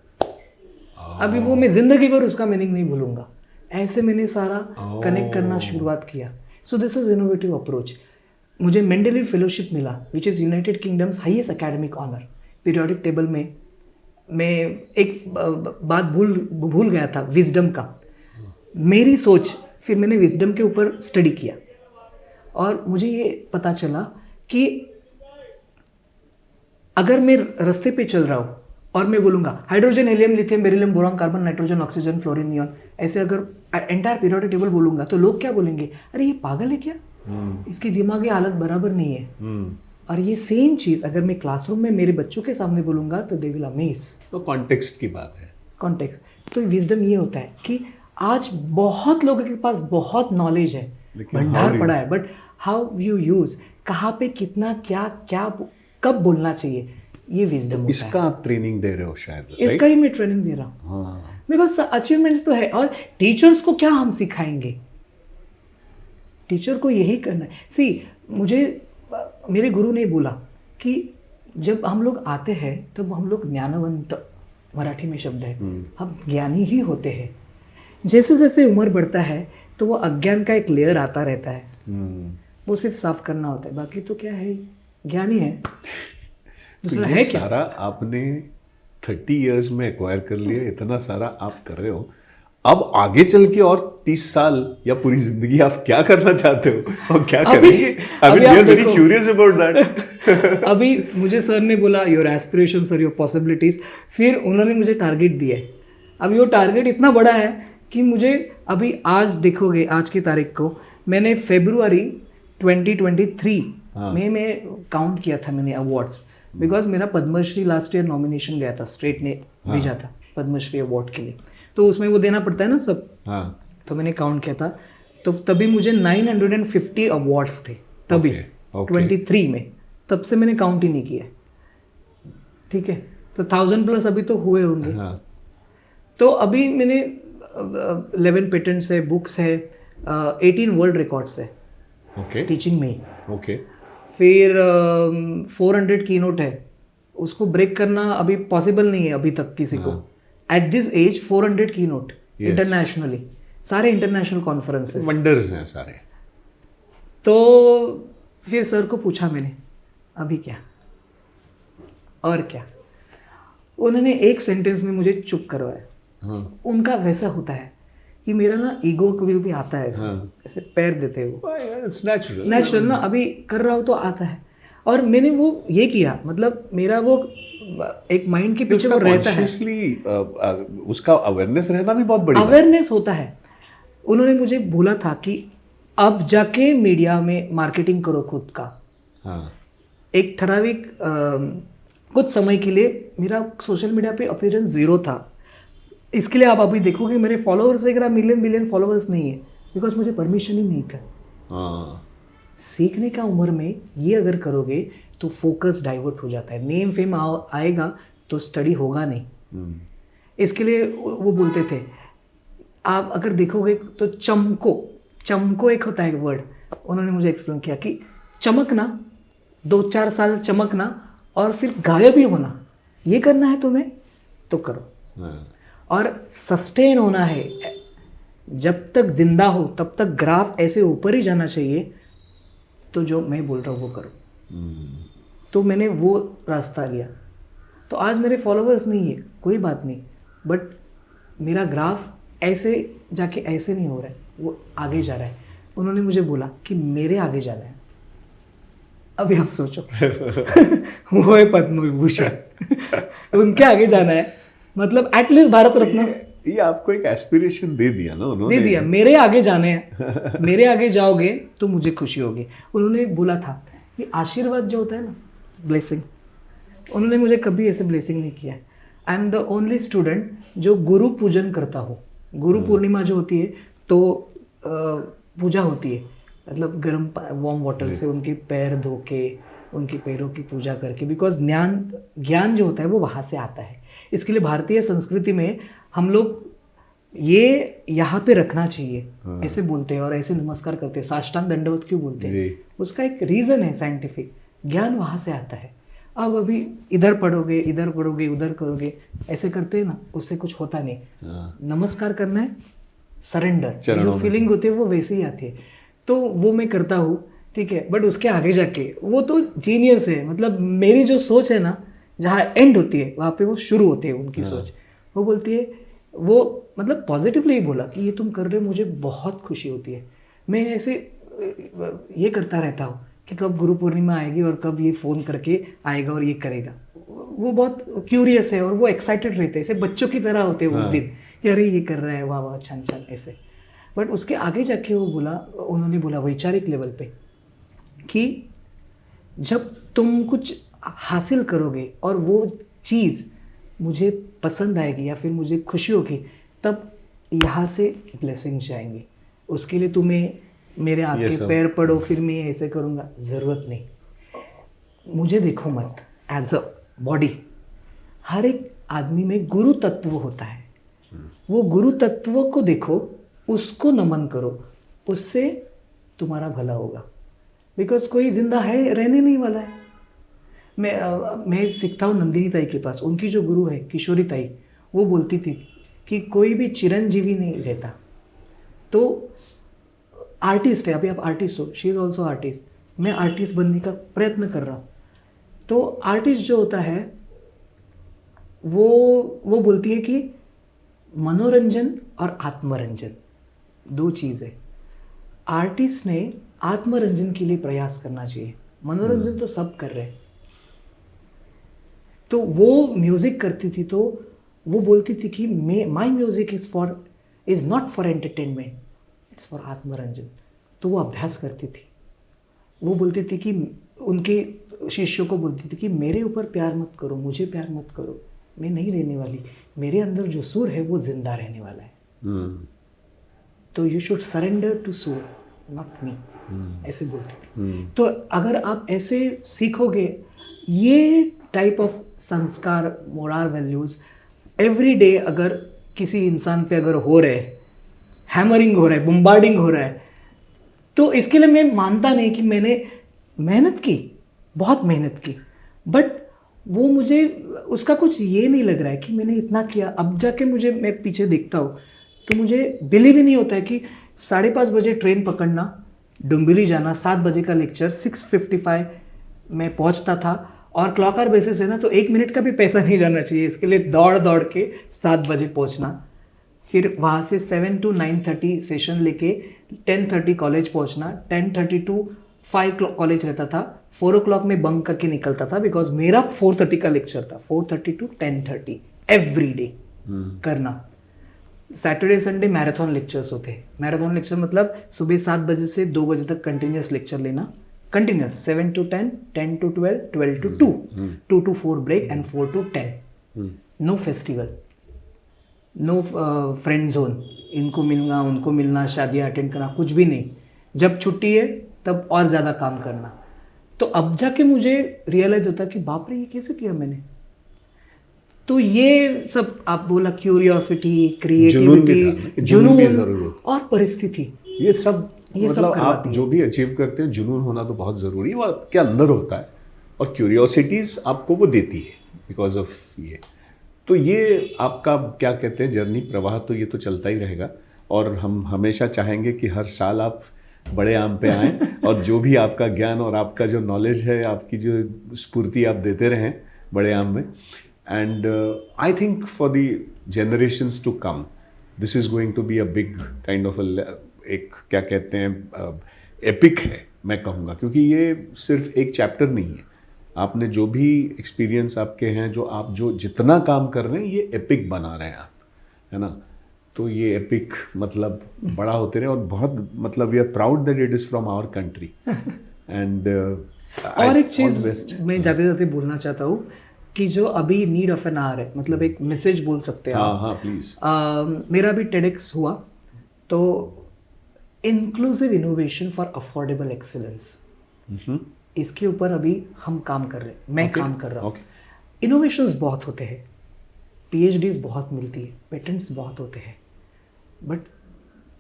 अभी वो मैं जिंदगी भर उसका मीनिंग नहीं भूलूंगा। ऐसे मैंने सारा कनेक्ट करना शुरुआत किया। So this is innovative approach. मुझे मेंडलीव फेलोशिप मिला, which is United Kingdom's highest academic honour. Periodic table में मैं एक बात भूल गया था, विजडम का, मेरी सोच। फिर मैंने विजडम के ऊपर स्टडी किया और मुझे ये पता चला कि अगर मैं रास्ते पे चल रहा हूँ और मैं बोलूँगा hydrogen, helium, lithium, beryllium, boron, carbon, nitrogen, oxygen, fluorine, neon, ऐसे अगर एंटायर पीरियोडिक टेबल बोलूँगा तो लोग क्या बोलेंगे, अरे ये पागल है क्या, इसकी दिमागी हालत बराबर नहीं है। और ये सेम चीज़ अगर मैं क्लासरूम में मेरे बच्चों के सामने बोलूँगा तो दे विल अमेज। तो कॉन्टेक्स्ट की बात है, कॉन्टेक्स्ट। तो विजडम ये होता है कि आज बहुत लोगों के पास बहुत नॉलेज है, भंडार पड़ा है, बट हाउ यू यूज, कहाँ पे कितना क्या क्या कब बोलना चाहिए, ये विजडम होता इसका है। आप ट्रेनिंग दे रहे हो शायद, इसका ही मैं ट्रेनिंग दे रहा हूँ। हाँ। बिकॉज अचीवमेंट्स तो है, और टीचर्स को क्या हम सिखाएंगे, टीचर को यही करना है। सी, मुझे मेरे गुरु ने बोला कि जब हम लोग आते हैं तब तो हम लोग ज्ञानवंत, मराठी में शब्द है, हम ज्ञानी ही होते हैं। जैसे जैसे उम्र बढ़ता है तो वो अज्ञान का एक लेयर आता रहता है, वो सिर्फ साफ करना होता है, बाकी तो क्या है, ज्ञानी है, दूसरा तो है क्या। सारा आपने 30 इयर्स में एक्वायर कर लिया, इतना सारा आप कर रहे हो। अब आगे चल के और 30 साल या पूरी जिंदगी आप क्या करना चाहते हो और क्या करेंगे? अभी we are very curious about that. अभी मुझे सर ने बोला योर एस्पिरेशंस और योर पॉसिबिलिटीज, फिर उन्होंने मुझे टारगेट दिया है। अभी वो टारगेट इतना बड़ा है कि मुझे अभी, आज देखोगे आज की तारीख को, मैंने फरवरी 2023 में मैं काउंट किया था मैंने अवार्ड्स, बिकॉज मेरा पद्मश्री लास्ट ईयर नॉमिनेशन गया था, स्टेट ने भेजा था पद्मश्री अवार्ड के लिए, तो उसमें वो देना पड़ता है ना सब। हाँ, तो मैंने काउंट किया था, तो तभी मुझे 950 अवार्ड्स थे तभी, Okay. 23 में। तब से मैंने काउंट ही नहीं किया, ठीक है। तो 1000 प्लस अभी तो हुए होंगे। हाँ, तो अभी मैंने 11 पेटेंट्स है, बुक्स है, 18 वर्ल्ड रिकॉर्ड्स है ओके, टीचिंग में ही। ओके, फिर 400 की नोट है, उसको ब्रेक करना अभी पॉसिबल नहीं है अभी तक किसी को। एट दिस एज 400 की नोट Yes. इंटरनेशनली, सारे इंटरनेशनल कॉन्फ्रेंसेस। वंडर्स हैं सारे। तो फिर सर को पूछा मैंने, अभी क्या और क्या? उन्होंने एक सेंटेंस में मुझे चुप करवाया। हाँ, उनका वैसा होता है कि मेरा ना ईगो कभी भी आता है ऐसे, हाँ। ऐसे पैर देते हैं वो, इट्स नेचुरल। नेचुरल ना, अभी कर रहा हूँ तो आता है। और मैंने वो ये किया, मतलब मेरा वो एक माइंड के पीछे वो रहता है, उसका अवेयरनेस रहना भी बहुत बड़ी बात है। अवेयरनेस होता है। उन्होंने मुझे बोला था कि अब जाके मीडिया में मार्केटिंग करो खुद का। हाँ, एक ठराविक कुछ समय के लिए मेरा सोशल मीडिया पे अपीयरेंस 0 था। इसके लिए आप अभी देखोगे मेरे फॉलोअर्स वगैरह मिलियन फॉलोअर्स नहीं है, बिकॉज मुझे परमिशन ही नहीं था। हाँ, सीखने का उम्र में ये अगर करोगे तो फोकस डाइवर्ट हो जाता है, नेम फेम आएगा तो स्टडी होगा नहीं। हम्म, इसके लिए वो बोलते थे, आप अगर देखोगे तो चमको एक होता है वर्ड, उन्होंने मुझे एक्सप्लेन किया कि चमकना, 2-4 साल चमकना और फिर गायब ही होना, ये करना है तुम्हें तो करो। हाँ, और सस्टेन होना है, जब तक जिंदा हो तब तक ग्राफ ऐसे ऊपर ही जाना चाहिए। तो जो मैं बोल रहा हूँ वो करो। हम्म, तो मैंने वो रास्ता लिया। तो आज मेरे फॉलोअर्स नहीं है, कोई बात नहीं, बट मेरा ग्राफ ऐसे जाके ऐसे नहीं हो रहा है, वो आगे जा रहा है। उन्होंने मुझे बोला कि मेरे आगे जाना है। अभी आप सोचो वो है पद्म विभूषण उनके आगे जाना है, मतलब एटलीस्ट भारत रत्न ये आपको एक एस्पिरेशन दे दिया ना उन्होंने। दे दिया, मेरे आगे जाने हैं, मेरे आगे जाओगे तो मुझे खुशी होगी। उन्होंने बोला था कि आशीर्वाद जो होता है ना, ब्लेसिंग, उन्होंने मुझे कभी ऐसे ब्लेसिंग नहीं किया है। I am the only student जो गुरु पूजन करता हो। गुरु पूर्णिमा जो होती है तो पूजा होती है, मतलब गर्म वार्म वाटर से उनके पैर धो के उनके पैरों की पूजा करके, बिकॉज ज्ञान जो होता है वो वहाँ से आता है। इसके लिए भारतीय संस्कृति में हम लोग ये यहाँ पे रखना चाहिए, ऐसे बोलते हैं और ऐसे नमस्कार करते हैं, साष्टांग दंडवत क्यों बोलते हैं, उसका एक रीज़न है साइंटिफिक, ज्ञान वहाँ से आता है। अब अभी इधर पढ़ोगे उधर करोगे, ऐसे करते हैं ना, उससे कुछ होता नहीं। नमस्कार करना है, सरेंडर, जो फीलिंग होती है वो वैसे ही आती है। तो वो मैं करता हूँ, ठीक है। बट उसके आगे जाके वो तो जीनियस है, मतलब मेरी जो सोच है ना, जहाँ एंड होती है वहाँ पे वो शुरू होती है उनकी सोच। वो बोलती है, वो मतलब पॉजिटिवली ही बोला कि ये तुम कर रहे हो, मुझे बहुत खुशी होती है। मैं ऐसे ये करता रहता हूँ कि कब गुरु पूर्णिमा आएगी और कब ये फ़ोन करके आएगा और ये करेगा। वो बहुत क्यूरियस है और वो एक्साइटेड रहते हैं, ऐसे बच्चों की तरह होते हैं उस दिन कि अरे ये कर रहा है, वाह वाह, अच्छा ऐसे। बट उसके आगे जाके उन्होंने बोला वैचारिक लेवल पे कि जब तुम कुछ हासिल करोगे और वो चीज़ मुझे पसंद आएगी या फिर मुझे खुशी होगी, तब यहाँ से ब्लेसिंग जाएंगी। उसके लिए तुम्हें मेरे आगे पैर पड़ो फिर मैं ऐसे करूँगा, ज़रूरत नहीं। मुझे देखो मत एज अ बॉडी। हर एक आदमी में गुरु तत्व होता है, वो गुरु तत्व को देखो, उसको नमन करो, उससे तुम्हारा भला होगा। बिकॉज कोई जिंदा है, रहने नहीं वाला है। मैं सीखता हूँ नंदिनी ताई के पास, उनकी जो गुरु है किशोरी ताई, वो बोलती थी कि कोई भी चिरंजीवी नहीं रहता। तो आर्टिस्ट है, अभी आप आर्टिस्ट हो, शी इज़ ऑल्सो आर्टिस्ट, मैं आर्टिस्ट बनने का प्रयत्न कर रहा हूँ। तो आर्टिस्ट जो होता है वो बोलती है कि मनोरंजन और आत्मरंजन 2 चीज़ है। आर्टिस्ट ने आत्मरंजन के लिए प्रयास करना चाहिए, मनोरंजन तो सब कर रहे हैं। तो वो म्यूजिक करती थी, तो वो बोलती थी कि my music is not for entertainment, it's for आत्मरंजन। तो वो अभ्यास करती थी। वो बोलती थी कि उनके शिष्यों को बोलती थी कि मेरे ऊपर प्यार मत करो, मुझे प्यार मत करो, मैं नहीं रहने वाली, मेरे अंदर जो सुर है वो जिंदा रहने वाला है। तो यू शुड सरेंडर टू सुर, नॉट मी, ऐसे बोलती थी। तो अगर आप ऐसे सीखोगे ये टाइप ऑफ संस्कार, मोरल वैल्यूज एवरी डे अगर किसी इंसान पे अगर हो रहे, हैमरिंग हो रहा है, बम्बार्डिंग हो रहा है, तो इसके लिए मैं मानता नहीं कि मैंने मेहनत की, बहुत मेहनत की, बट वो मुझे उसका कुछ ये नहीं लग रहा है कि मैंने इतना किया। अब जाके मैं पीछे देखता हूँ तो मुझे बिलीव ही नहीं होता है कि 5:30 बजे ट्रेन पकड़ना, डुम्बिली जाना, 7 बजे का लेक्चर, 6:55 में पहुँचता था, और क्लॉक आवर बेसिस है ना, तो 1 मिनट का भी पैसा नहीं जाना चाहिए, इसके लिए दौड़ दौड़ के 7 बजे पहुँचना, फिर वहाँ से 7 to 9:30 सेशन लेके 10:30 कॉलेज पहुँचना, 10:30 to 5 कॉलेज रहता था, 4 o'clock में बंक करके निकलता था, बिकॉज मेरा 4:30 का लेक्चर था, 4:30 to 10:30 एवरी डे करना। सैटरडे संडे मैराथन लेक्चर्स होते हैं। मैराथन लेक्चर मतलब सुबह 7 बजे से 2 बजे तक कंटिन्यूस लेक्चर लेना, continuous, 7 to 10, 10 to 12, 12 to 2, 2 to 4 break and 4 to 10। No festival, no friend zone, इनको मिलना उनको मिलना, शादियाँ अटेंड करना, कुछ भी नहीं। जब छुट्टी है तब और ज़्यादा काम करना। तो अब जाके मुझे रियलाइज होता है कि बाप रे, ये कैसे किया मैंने। तो ये सब आप बोला, क्यूरियोसिटी, क्रिएटिविटी, जुनून और परिस्थिति, ये सब मतलब आप करवाती है। जो भी अचीव करते हैं, जुनून होना तो बहुत ज़रूरी है, वो आपके अंदर होता है, और क्यूरियोसिटीज़ आपको वो देती है बिकॉज ऑफ ये। तो ये आपका क्या कहते हैं जर्नी, प्रवाह, तो ये तो चलता ही रहेगा, और हम हमेशा चाहेंगे कि हर साल आप बड़े आम पे आएँ और जो भी आपका ज्ञान और आपका जो नॉलेज है, आपकी जो स्फूर्ति आप देते रहें बड़े आम में। And I think for the generations to come this is going to be a big kind of एक क्या कहते हैं एपिक है, मैं कहूँगा, क्योंकि ये सिर्फ एक चैप्टर नहीं है। आपने जो भी एक्सपीरियंस आपके हैं, जो आप जो जितना काम कर रहे हैं, ये एपिक बना रहे हैं आप, है ना। तो ये एपिक मतलब बड़ा होते रहे, और बहुत मतलब we are proud that it is from our country. And और एक चीज़ मैं जाते जाते बोलना चाहता हूँ कि जो अभी नीड ऑफ एन आवर है, मतलब एक मैसेज बोल सकते हैं आप। हाँ प्लीज़। मेरा भी टेडेक्स हुआ, तो inclusive innovation for affordable excellence, इसके ऊपर अभी हम काम कर रहे हैं, मैं काम कर रहा हूँ। इनोवेशंस बहुत होते हैं, PhDs बहुत मिलती है, पेटेंट्स बहुत होते हैं, बट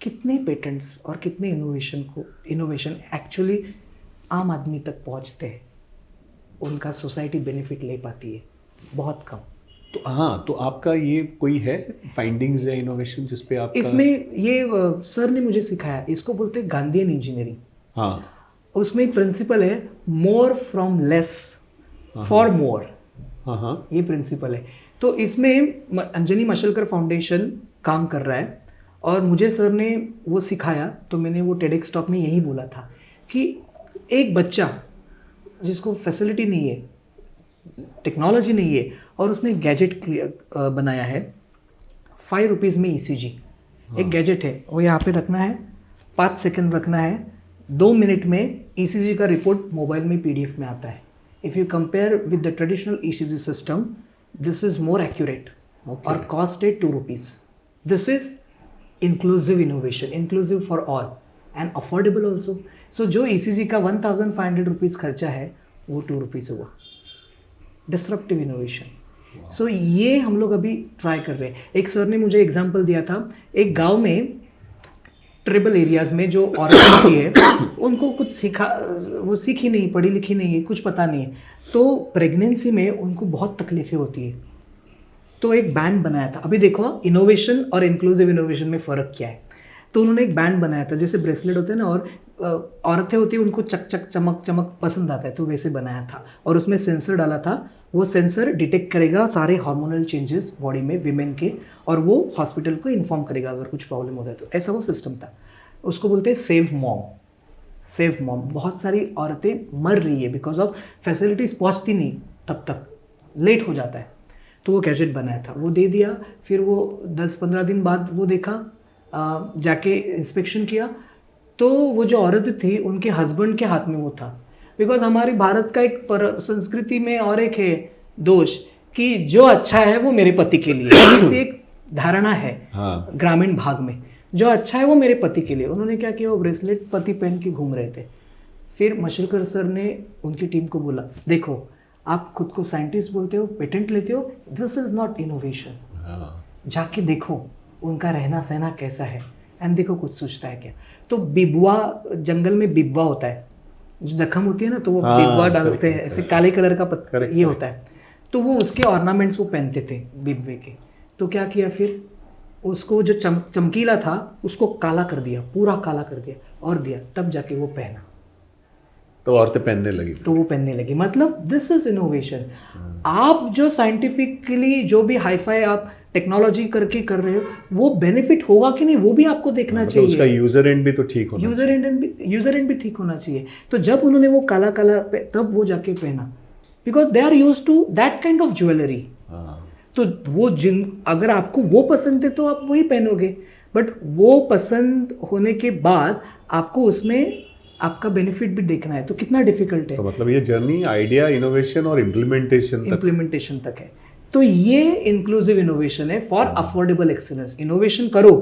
कितने पेटेंट्स और कितने इनोवेशन एक्चुअली आम आदमी तक पहुँचते हैं, उनका सोसाइटी बेनिफिट ले पाती है, बहुत कम। तो हाँ, तो आपका ये कोई है फाइंडिंग्स या इनोवेशन जिस पे आप इसमें ये सर ने मुझे सिखाया, इसको बोलते हैं गांधीयन इंजीनियरिंग। हाँ, उसमें एक प्रिंसिपल है, more from less for more. हाँ, ये प्रिंसिपल है। तो इसमें अंजनी मशलकर फाउंडेशन काम कर रहा है, और मुझे सर ने वो सिखाया, तो मैंने वो टेडेक्स टॉक में यही बोला था कि एक बच्चा जिसको फैसिलिटी नहीं है, टेक्नोलॉजी नहीं है, और उसने गैजेट बनाया है, 5 रुपीज़ में ECG। एक गैजेट है, वो यहाँ पे रखना है, 5 सेकंड रखना है, 2 मिनट में ECG का रिपोर्ट मोबाइल में PDF में आता है। If you compare with the traditional ECG system, this is more accurate, और कॉस्ट है 2 rupees. This is inclusive innovation, inclusive for all and affordable also. So जो ECG का 1500 रुपीज़ खर्चा है, वो 2 रुपीज़ हुआ। Disruptive innovation. सो ये हम लोग अभी ट्राई कर रहे हैं। एक सर ने मुझे एग्जांपल दिया था, एक गांव में ट्राइबल एरियाज़ में जो औरत होती है, उनको कुछ वो सीखी नहीं, पढ़ी लिखी नहीं है, कुछ पता नहीं है, तो प्रेगनेंसी में उनको बहुत तकलीफ़ें होती है। तो एक बैंड बनाया था। अभी देखो, इनोवेशन और इंक्लूसिव इनोवेशन में फ़र्क क्या है। तो उन्होंने एक बैंड बनाया था, जैसे ब्रेसलेट होते हैं ना, और औरतें होती हैं उनको चक चक चमक चमक पसंद आता है, तो वैसे बनाया था, और उसमें सेंसर डाला था। वो सेंसर डिटेक्ट करेगा सारे हार्मोनल चेंजेस बॉडी में विमेन के, और वो हॉस्पिटल को इन्फॉर्म करेगा अगर कुछ प्रॉब्लम होता है तो। ऐसा वो सिस्टम था। उसको बोलते हैं सेव मॉम। Save mom. बहुत सारी औरतें मर रही है बिकॉज ऑफ फैसिलिटीज़ पहुँचती नहीं, तब तक लेट हो जाता है। तो वो गैजेट बनाया था, वो दे दिया। फिर वो 10-15 दिन बाद वो देखा, जाके इंस्पेक्शन किया, तो वो जो औरत थी उनके हस्बैंड के हाथ में वो था। बिकॉज हमारी भारत का एक संस्कृति में और एक है दोष कि जो अच्छा है वो मेरे पति के लिए ऐसी एक धारणा है हाँ। ग्रामीण भाग में, जो अच्छा है वो मेरे पति के लिए। उन्होंने क्या किया, वो ब्रेसलेट पति पहन के घूम रहे थे। फिर मशेलकर सर ने उनकी टीम को बोला, देखो आप खुद को साइंटिस्ट बोलते हो, पेटेंट लेते हो, दिस इज नॉट इनोवेशन, जाके देखो उनका रहना सहना कैसा है एंड देखो कुछ सोचता है क्या। तो बिबवा, जंगल में बिबवा होता है, जो जख्म होती है ना तो वो बिबवा डालते हैं, ऐसे काले कलर का पत्थर ये होता है, तो वो उसके ऑर्नामेंट्स वो पहनते थे बिबवे के। तो क्या किया फिर, उसको जो चमकीला था उसको काला कर दिया, पूरा काला कर दिया और दिया, तब जाके वो पहना, तो औरतें पहनने लगी, तो वो पहनने लगी। मतलब दिस इज इनोवेशन। आप जो साइंटिफिकली जो भी हाईफाई आप टेक्नोलॉजी करके कर रहे हो, वो बेनिफिट होगा कि नहीं वो भी आपको देखना मतलब चाहिए। उसका यूजर एंड भी तो ठीक होना यूजर एंड भी ठीक होना चाहिए। तो जब उन्होंने वो काला काला तब वो जाके पहना, because they are used to that kind of jewellery. तो वो अगर आपको वो पसंद है तो आप वही पहनोगे, बट वो पसंद होने के बाद आपको उसमें आपका बेनिफिट भी देखना है, तो कितना डिफिकल्ट है। तो मतलब ये जर्नी आइडिया, इनोवेशन और इम्प्लीमेंटेशन तक है। तो ये इंक्लूसिव इनोवेशन है फॉर अफोर्डेबल एक्सीलेंस। इनोवेशन करो,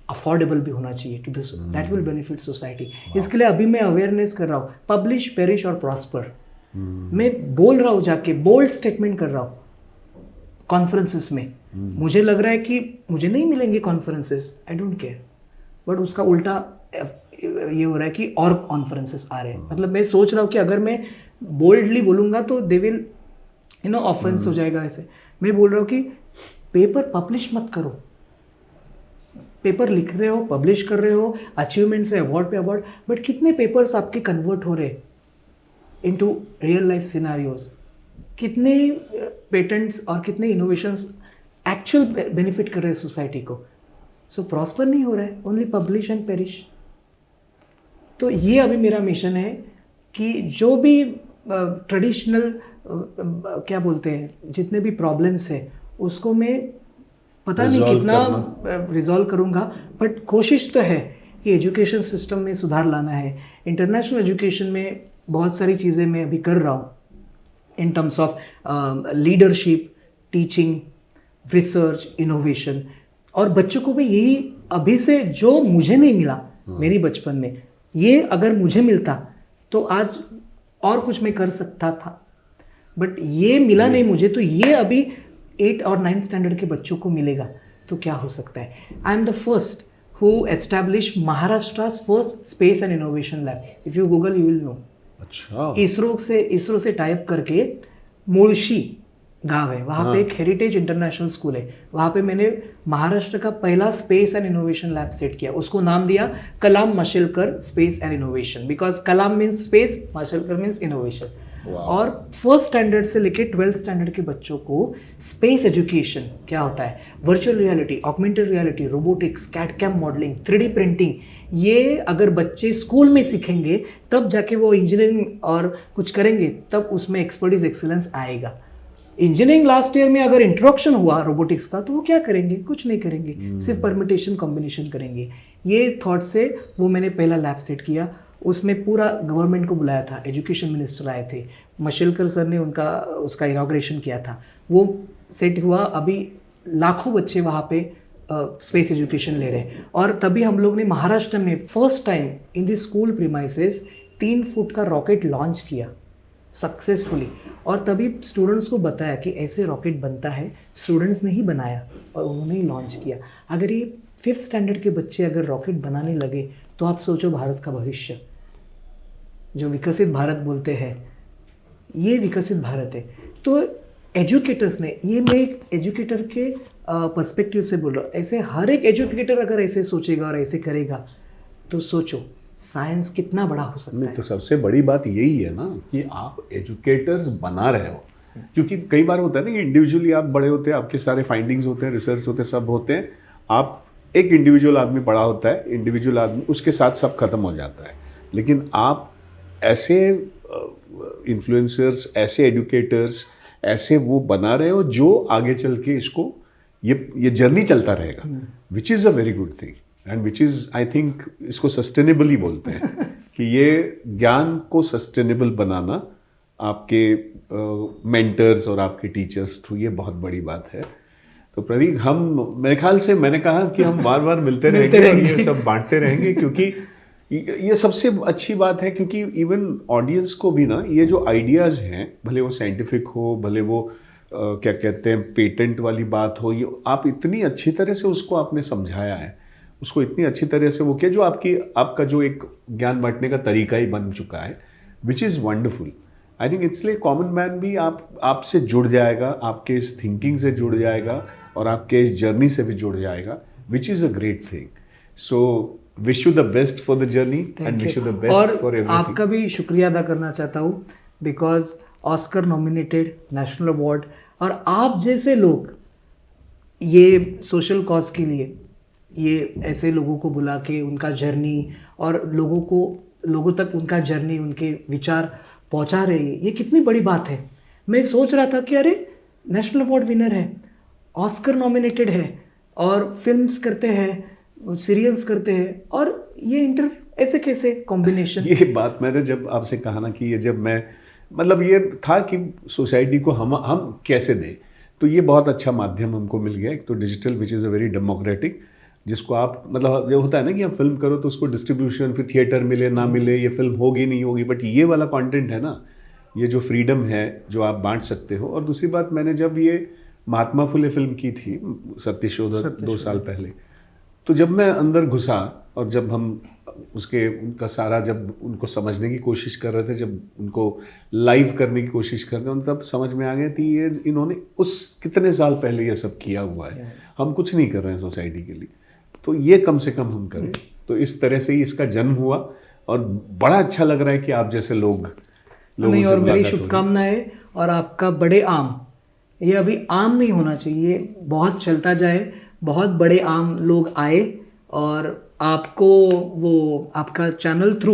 अफोर्डेबल भी होना चाहिए to this, that will benefit society. इसके लिए अभी मैं अवेयरनेस कर रहा हूँ, पब्लिश, पेरिश और प्रॉस्पर। मैं बोल रहा हूँ, जाके बोल्ड स्टेटमेंट कर रहा हूँ कॉन्फ्रेंसेस में। मुझे लग रहा है कि मुझे नहीं मिलेंगे conferences, I don't care, but उसका उल्टा ये हो रहा है कि और कॉन्फ्रेंसेस आ रहे हैं। मतलब मैं सोच रहा हूँ कि अगर मैं बोल्डली बोलूँगा तो दे विल ऑफेंस हो जाएगा। ऐसे मैं बोल रहा हूँ कि पेपर पब्लिश मत करो, पेपर लिख रहे हो, पब्लिश कर रहे हो, अचीवमेंट से अवार्ड पे अवार्ड, बट कितने पेपर्स आपके कन्वर्ट हो रहे इनटू रियल लाइफ सिनारियोज, कितने पेटेंट्स और कितने इनोवेशंस एक्चुअल बेनिफिट कर रहे हैं सोसाइटी को। सो प्रॉस्पर नहीं हो रहा है, ओनली पब्लिश एंड पेरिश। तो ये अभी मेरा मिशन है कि जो भी ट्रेडिशनल क्या बोलते हैं, जितने भी प्रॉब्लम्स है उसको मैं पता नहीं कितना रिजॉल्व करूँगा, बट कोशिश तो है कि एजुकेशन सिस्टम में सुधार लाना है। इंटरनेशनल एजुकेशन में बहुत सारी चीज़ें मैं अभी कर रहा हूँ in terms of leadership, teaching, research, innovation. और बच्चों को भी यही अभी से, जो मुझे नहीं मिला मेरी बचपन में, ये अगर मुझे मिलता तो आज और कुछ मैं कर सकता था, बट ये मिला नहीं मुझे, तो ये अभी 8 और 9 स्टैंडर्ड के बच्चों को मिलेगा तो क्या हो सकता है। I am the first who establish Maharashtra first space and innovation lab. If you Google you will know. अच्छा। इसरो से टाइप करके मुळशी गांव है, वहाँ पे एक हेरिटेज इंटरनेशनल स्कूल है, वहाँ पे मैंने महाराष्ट्र का पहला space and innovation lab set किया। उसको नाम दिया Kalam Mashelkar space and innovation, because Kalam means space, Mashelkar means innovation. और 1st स्टैंडर्ड से लेके 12th स्टैंडर्ड के बच्चों को स्पेस एजुकेशन क्या होता है, virtual reality, augmented reality, robotics, CAD CAM modelling, 3D printing, ये अगर बच्चे स्कूल में सीखेंगे तब जाके वो इंजीनियरिंग और कुछ करेंगे, तब उसमें एक्सपर्टीज एक्सीलेंस आएगा। इंजीनियरिंग लास्ट ईयर में अगर इंट्रोडक्शन हुआ रोबोटिक्स का तो वो क्या करेंगे, कुछ नहीं करेंगे, सिर्फ परमिटेशन कॉम्बिनेशन करेंगे। ये थॉट से वो मैंने पहला लैब सेट किया। उसमें पूरा गवर्नमेंट को बुलाया था, एजुकेशन मिनिस्टर आए थे, मशेलकर सर ने उसका इनॉग्रेशन किया था। वो सेट हुआ, अभी लाखों बच्चे वहाँ पे स्पेस एजुकेशन ले रहे हैं। और तभी हम लोग ने महाराष्ट्र में first time in the school premises 3 foot का रॉकेट लॉन्च किया सक्सेसफुली। और तभी स्टूडेंट्स को बताया कि ऐसे रॉकेट बनता है, स्टूडेंट्स ने ही बनाया और उन्होंने ही लॉन्च किया। अगर ये 5th स्टैंडर्ड के बच्चे अगर रॉकेट बनाने लगे तो आप सोचो भारत का भविष्य, जो विकसित भारत बोलते हैं, ये विकसित भारत है। तो एजुकेटर्स ने, ये मैं एक एजुकेटर के पर्सपेक्टिव से बोल रहा हूँ, ऐसे हर एक एजुकेटर अगर ऐसे सोचेगा और ऐसे करेगा तो सोचो साइंस कितना बड़ा हो सकता है। तो सबसे बड़ी बात यही है ना कि आप एजुकेटर्स बना रहे हो, क्योंकि कई बार होता है ना कि इंडिविजुअली आप बड़े होते हैं, आपके सारे फाइंडिंग्स होते हैं, रिसर्च होते हैं, सब होते हैं, आप एक इंडिविजुअल आदमी बड़ा होता है, इंडिविजुअल आदमी उसके साथ सब खत्म हो जाता है। लेकिन आप ऐसे इन्फ्लुएंसर्स, ऐसे एजुकेटर्स, ऐसे वो बना रहे हो जो आगे चल के इसको ये जर्नी चलता रहेगा, which is a very good thing and which is I think इसको सस्टेनेबली बोलते हैं कि ये ज्ञान को सस्टेनेबल बनाना आपके मेंटर्स और आपके टीचर्स थ्रू, ये बहुत बड़ी बात है। तो प्रतीक, हम मेरे ख्याल से मैंने कहा कि हम बार बार मिलते रहेंगे और ये सब बांटते रहेंगे, क्योंकि ये सबसे अच्छी बात है। क्योंकि इवन ऑडियंस को भी ना ये जो आइडियाज़ हैं, भले वो साइंटिफिक हो, भले वो क्या कहते हैं पेटेंट वाली बात हो, ये आप इतनी अच्छी तरह से उसको आपने समझाया है, उसको इतनी अच्छी तरह से वो किया, जो आपका जो एक ज्ञान बांटने का तरीका ही बन चुका है, which is wonderful. I think इसलिए कॉमन मैन भी आपसे जुड़ जाएगा, आपके इस थिंकिंग से जुड़ जाएगा और आपके इस जर्नी से भी जुड़ जाएगा, which is a great thing. So wish you the best for the journey and wish you the best for everything. आपका भी शुक्रिया अदा करना चाहता हूँ, because Oscar nominated national award, और आप जैसे लोग ये सोशल कॉज के लिए ये ऐसे लोगों को बुला के उनका जर्नी और लोगों तक उनका जर्नी, उनके विचार पहुंचा रहे हैं, ये कितनी बड़ी बात है। मैं सोच रहा था कि अरे नेशनल अवार्ड विनर है, ऑस्कर नॉमिनेटेड है, और फिल्म्स करते हैं, सीरियल्स करते हैं, और ये इंटरव्यू ऐसे कैसे कॉम्बिनेशन। ये बात मैंने जब आपसे कहा ना कि ये जब मैं मतलब ये था कि सोसाइटी को हम कैसे दें, तो ये बहुत अच्छा माध्यम हमको मिल गया। एक तो digital, which is a very democratic, जिसको आप मतलब जो होता है ना कि आप फिल्म करो तो उसको डिस्ट्रीब्यूशन, फिर थिएटर मिले ना मिले, ये फिल्म होगी नहीं होगी, बट ये वाला कंटेंट है ना, ये जो फ्रीडम है जो आप बांट सकते हो। और दूसरी बात, मैंने जब ये महात्मा फुले फिल्म की थी सत्यशोधक 2 साल पहले, तो जब मैं अंदर घुसा और जब हम उनका सारा जब उनको समझने की कोशिश कर रहे थे, जब उनको लाइव करने की कोशिश कर रहे थे, तब समझ में आ गया कि ये इन्होंने कितने साल पहले ये सब किया हुआ है। हम कुछ नहीं कर रहे हैं सोसाइटी के लिए, तो ये कम से कम हम करें। तो इस तरह से ही इसका जन्म हुआ और बड़ा अच्छा लग रहा है कि आप जैसे लोगों नहीं, से और मेरी मुलाकात हो रही है। शुभकामनाएं, और आपका बड़े आम, ये अभी आम नहीं होना चाहिए, बहुत चलता जाए, बहुत बड़े आम लोग आए, और आपको वो आपका चैनल थ्रू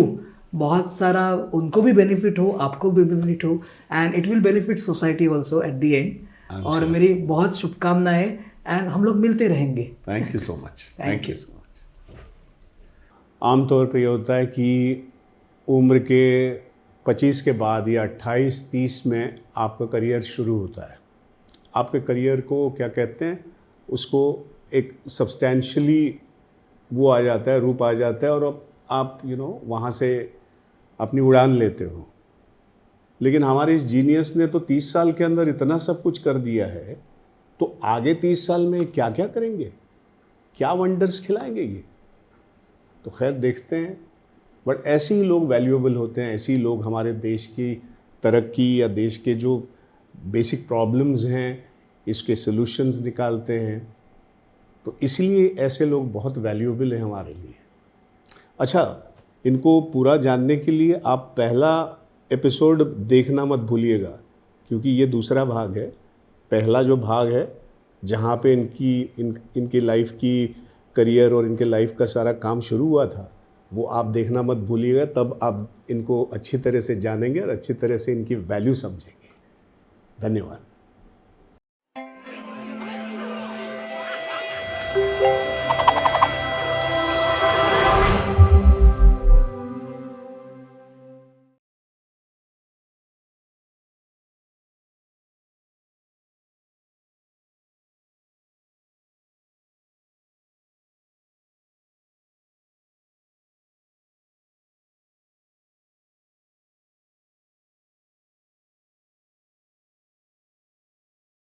बहुत सारा उनको भी बेनिफिट हो, आपको भी बेनिफिट हो, and it will benefit society also at the end. और मेरी बहुत शुभकामनाएं, एंड हम लोग मिलते रहेंगे। Thank you so much. Thank you so much. आमतौर पे ये होता है कि उम्र के 25 के बाद या 28-30 में आपका करियर शुरू होता है। आपके करियर को क्या कहते हैं, उसको एक सब्सटेंशियली वो आ जाता है, रूप आ जाता है, और अब आप वहाँ से अपनी उड़ान लेते हो। लेकिन हमारे इस जीनियस ने तो 30 साल के अंदर इतना सब कुछ कर दिया है, तो आगे 30 साल में क्या क्या करेंगे, क्या वंडर्स खिलाएंगे ये, तो खैर देखते हैं। बट ऐसे ही लोग वैल्यूएबल होते हैं, ऐसे ही लोग हमारे देश की तरक्की या देश के जो बेसिक प्रॉब्लम्स हैं इसके सॉल्यूशंस निकालते हैं। तो इसलिए ऐसे लोग बहुत वैल्यूएबल हैं हमारे लिए। अच्छा, इनको पूरा जानने के लिए आप पहला एपिसोड देखना मत भूलिएगा, क्योंकि ये दूसरा भाग है। पहला जो भाग है जहाँ पे इनकी लाइफ की करियर और इनके लाइफ का सारा काम शुरू हुआ था, वो आप देखना मत भूलिएगा। तब आप इनको अच्छी तरह से जानेंगे और अच्छी तरह से इनकी वैल्यू समझेंगे। धन्यवाद।